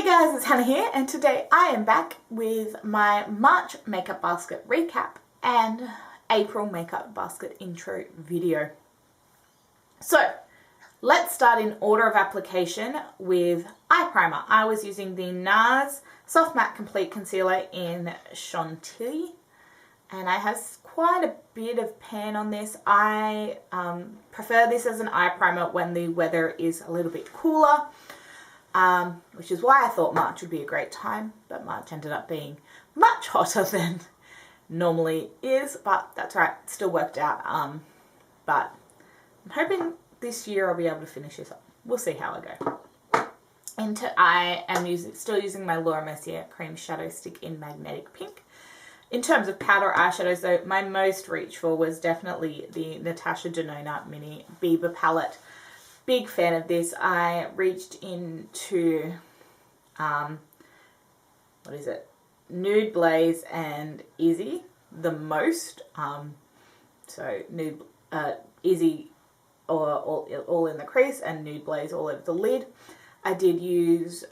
Hey guys, it's Hannah here, and today I am back with my March makeup basket recap and April makeup basket intro video. So let's start in order of application with eye primer. I was using the NARS Soft Matte Complete Concealer in Chantilly, and I have quite a bit of pan on this. I prefer this as an eye primer when the weather is a little bit cooler. Which is why I thought March would be a great time, but March ended up being much hotter than normally is, but that's right, it still worked out. But I'm hoping this year I'll be able to finish this up. We'll see how I go. I am still using my Littlemissartsie Cream Shadow Stick in Magnetic Pink. In terms of powder eyeshadows though, my most reach for was definitely the Natasha Denona Mini Bieber palette. Big fan of this. I reached into, Nude Blaze and Izzy the most. So Nude, Izzy all in the crease and Nude Blaze all over the lid. I did use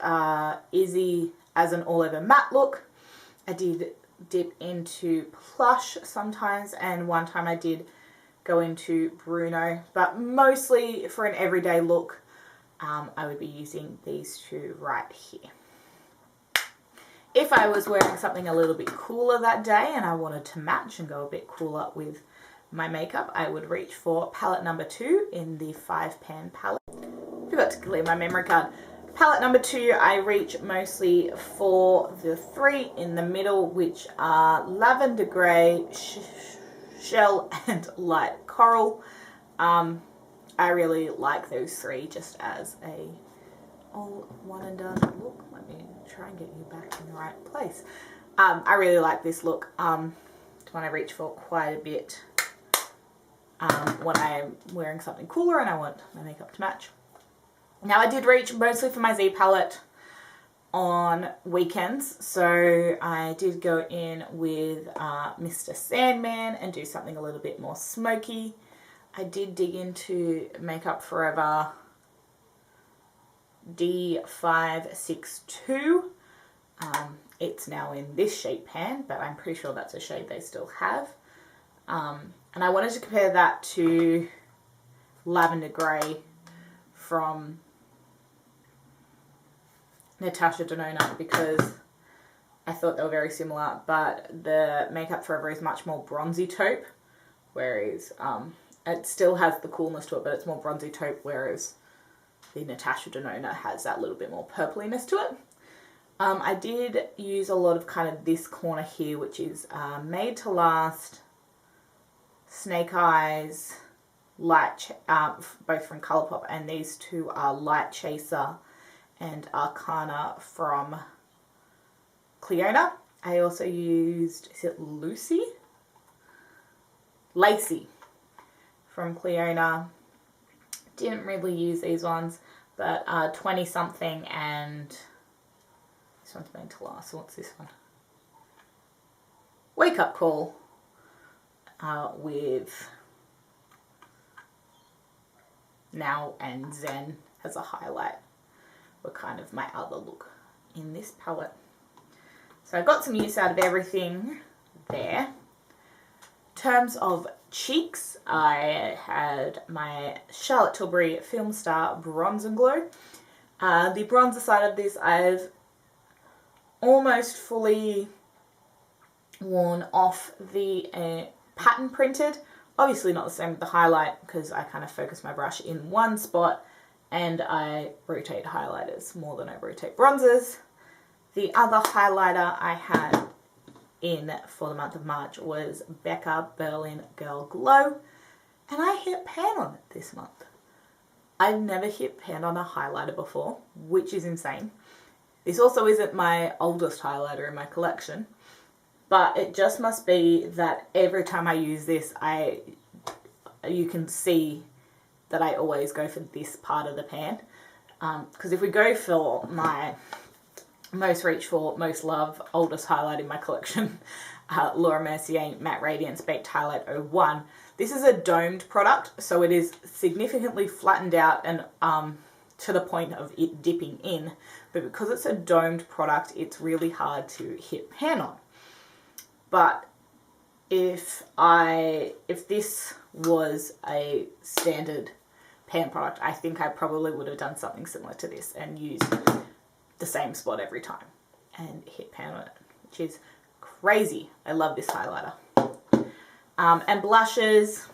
Izzy as an all over matte look. I did dip into Plush sometimes, and one time I did go into Bruno, but mostly for an everyday look, I would be using these two right here. If I was wearing something a little bit cooler that day and I wanted to match and go a bit cooler with my makeup, I would reach for palette number 2 in the 5-pan palette. Forgot to clear my memory card. Palette number 2, I reach mostly for the 3 in the middle, which are Lavender Grey, Shell and Light Coral. I really like those 3 just as a all one and done look. Let me try and get you back in the right place. I really like this look. It's one I reach for quite a bit when I'm wearing something cooler and I want my makeup to match. Now I did reach mostly for my Z palette on weekends, so I did go in with Mr. Sandman and do something a little bit more smoky. I did dig into Makeup Forever D562. It's now in this shade pan, but I'm pretty sure that's a shade they still have. And I wanted to compare that to Lavender Grey from Natasha Denona because I thought they were very similar, but the Makeup Forever is much more bronzy taupe, whereas it still has the coolness to it, but it's more bronzy taupe, whereas the Natasha Denona has that little bit more purpliness to it. I did use a lot of kind of this corner here, which is Made to Last, Snake Eyes, both from Colourpop, and these two are Light Chaser and Arcana from Cleona. I also used, is it Lucy? Lacey from Cleona. Didn't really use these ones, but 20 something and this one's Made to Last. So what's this one? Wake Up Call with Now and Zen as a highlight were kind of my other look in this palette. So I got some use out of everything there. In terms of cheeks, I had my Charlotte Tilbury Film Star Bronze and Glow. The bronzer side of this I've almost fully worn off the pattern printed. Obviously not the same with the highlight because I kind of focus my brush in one spot and I rotate highlighters more than I rotate bronzers. The other highlighter I had in for the month of March was Becca Berlin Girl Glow, and I hit pan on it this month. I've never hit pan on a highlighter before, which is insane. This also isn't my oldest highlighter in my collection, but it just must be that every time I use this, you can see that I always go for this part of the pan. Because if we go for my most reach for, most love, oldest highlight in my collection, Laura Mercier Matte Radiance Baked Highlight 01, this is a domed product, so it is significantly flattened out and to the point of it dipping in, but because it's a domed product, it's really hard to hit pan on. But if this was a standard pan product, I think I probably would have done something similar to this and used the same spot every time and hit pan on it, which is crazy. I love this highlighter. And blushes,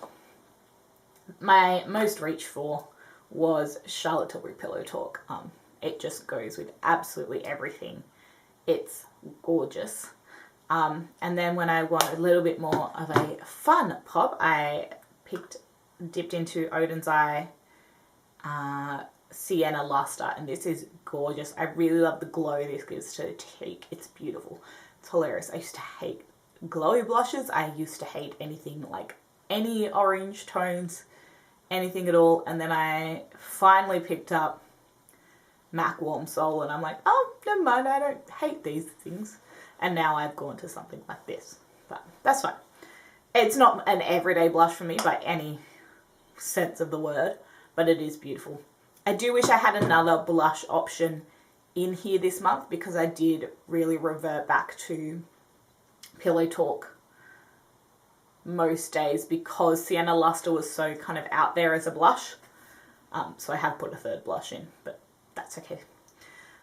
my most reach for was Charlotte Tilbury Pillow Talk. It just goes with absolutely everything. It's gorgeous. And then when I want a little bit more of a fun pop, I dipped into Odin's Eye Sienna Luster, and this is gorgeous. I really love the glow this gives to the cheek. It's beautiful. It's hilarious. I used to hate glowy blushes. I used to hate anything like any orange tones, anything at all. And then I finally picked up MAC Warm Soul, and I'm like, oh, never mind, I don't hate these things. And now I've gone to something like this, but that's fine. It's not an everyday blush for me by any sense of the word, but it is beautiful. I do wish I had another blush option in here this month, because I did really revert back to Pillow Talk most days because Sienna Luster was so kind of out there as a blush. So I have put a third blush in, but that's okay.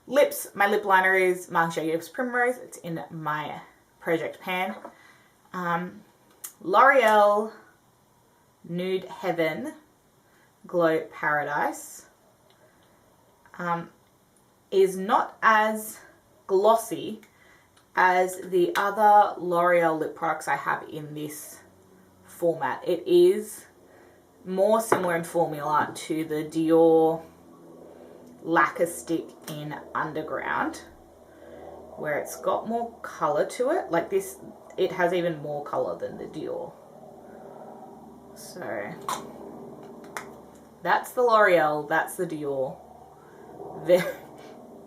Lips, my lip liner is Marc Jacobs Primrose. It's in my project pan. L'Oreal Nude Heaven Glow Paradise is not as glossy as the other L'Oreal lip products I have in this format. It is more similar in formula to the Dior Lacquer Stick in Underground, where it's got more colour to it. Like this, it has even more colour than the Dior. So that's the L'Oreal, that's the Dior. They're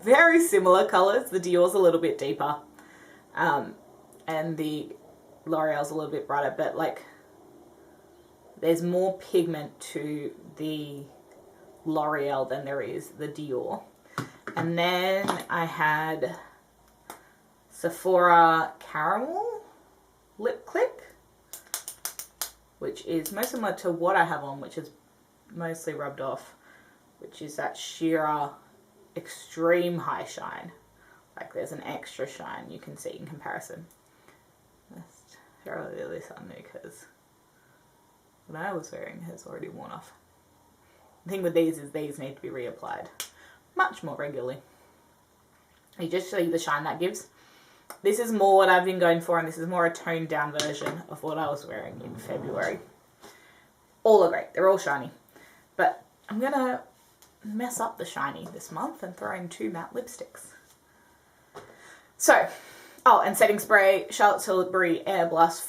very similar colours. The Dior's a little bit deeper, and the L'Oreal's a little bit brighter, but like there's more pigment to the L'Oreal than there is the Dior. And then I had Sephora Caramel Lip Click, which is most similar to what I have on, which is mostly rubbed off, which is that sheer extreme high shine. Like there's an extra shine you can see in comparison. Let's throw this on there because what I was wearing has already worn off. The thing with these is these need to be reapplied much more regularly. You just show you the shine that gives. This is more what I've been going for, and this is more a toned down version of what I was wearing in February. All are great. They're all shiny. But I'm going to mess up the shiny this month and throw in 2 matte lipsticks. So, oh, and setting spray, Charlotte Tilbury Airbrush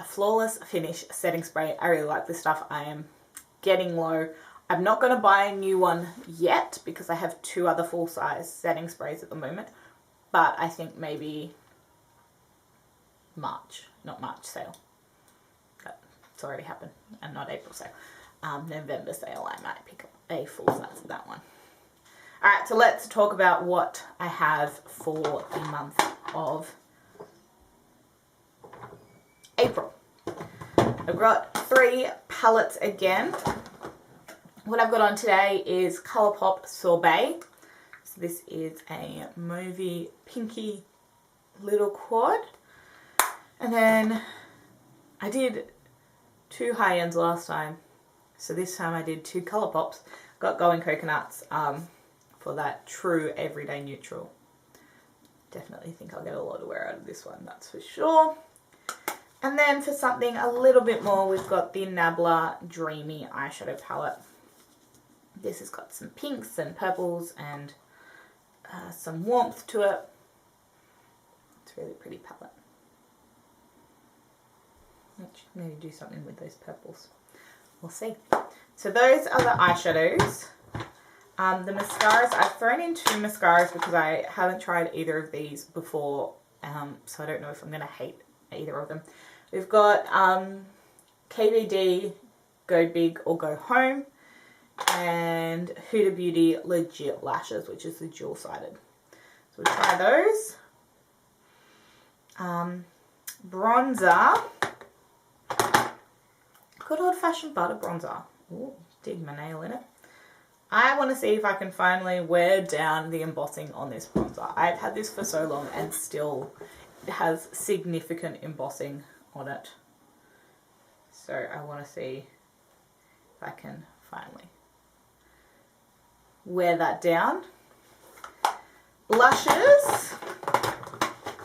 Flawless Finish Setting Spray. I really like this stuff. I am getting low. I'm not going to buy a new one yet because I have 2 other full-size setting sprays at the moment. But I think maybe March, not March sale. It's already happened, and not April sale. November sale, I might pick up a full size of that one. Alright, so let's talk about what I have for the month of April. I've got 3 palettes again. What I've got on today is Colourpop Sorbet. So this is a mauvey pinky little quad. And then I did 2 high-ends last time. So this time I did 2 Colourpops. Got Going Coconuts for that true everyday neutral. Definitely think I'll get a lot of wear out of this one, that's for sure. And then for something a little bit more, we've got the Nabla Dreamy Eyeshadow Palette. This has got some pinks and purples and some warmth to it. It's a really pretty palette. Maybe do something with those purples. We'll see. So those are the eyeshadows. The mascaras, I've thrown in 2 mascaras because I haven't tried either of these before, so I don't know if I'm going to hate either of them. We've got KVD Go Big or Go Home and Huda Beauty Legit Lashes, which is the dual-sided. So we'll try those. Bronzer. Good old-fashioned butter bronzer. Ooh, dig my nail in it. I want to see if I can finally wear down the embossing on this bronzer. I've had this for so long and still it has significant embossing on it. So I want to see if I can finally wear that down. Blushes.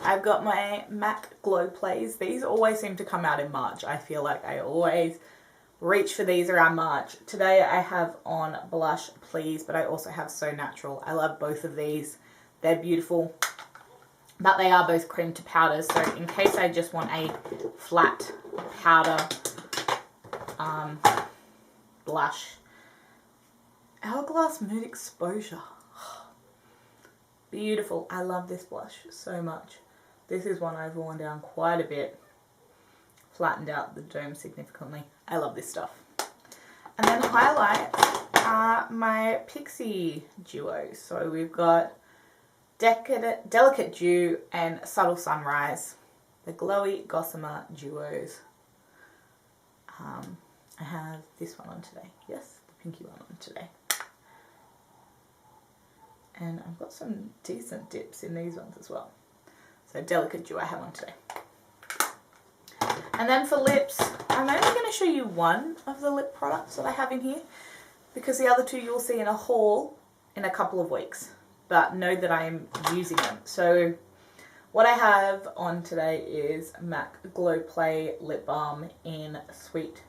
I've got my MAC Glow Plays. These always seem to come out in March. I feel like I always reach for these around March. Today I have on Blush Please, but I also have So Natural. I love both of these. They're beautiful, but they are both cream to powders. So in case I just want a flat powder blush, Hourglass Mood Exposure. Beautiful. I love this blush so much. This is one I've worn down quite a bit. Flattened out the dome significantly. I love this stuff. And then highlights are my Pixie duos. So we've got Delicate Dew and Subtle Sunrise. The Glowy Gossamer duos. I have this one on today. Yes, the pinky one on today. And I've got some decent dips in these ones as well. So Delicate Dew I have on today. And then for lips, I'm only going to show you one of the lip products that I have in here, because the other two you'll see in a haul in a couple of weeks. But know that I am using them. So what I have on today is MAC Glow Play Lip Balm in Sweet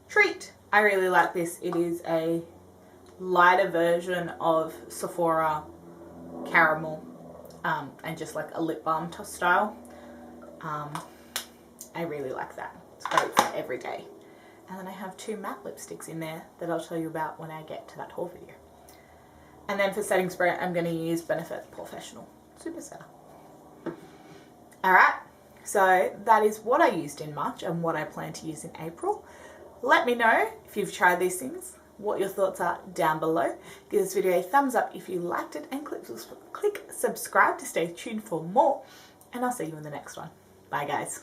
Treat. I really like this. It is a lighter version of Sephora Caramel, and just like a lip balm style. I really like that. It's great for every day. And then I have two matte lipsticks in there that I'll tell you about when I get to that haul video. And then for setting spray, I'm going to use Benefit Professional Super Setter. Alright, so that is what I used in March and what I plan to use in April. Let me know if you've tried these things, what your thoughts are down below. Give this video a thumbs up if you liked it, and click subscribe to stay tuned for more. And I'll see you in the next one. Bye guys.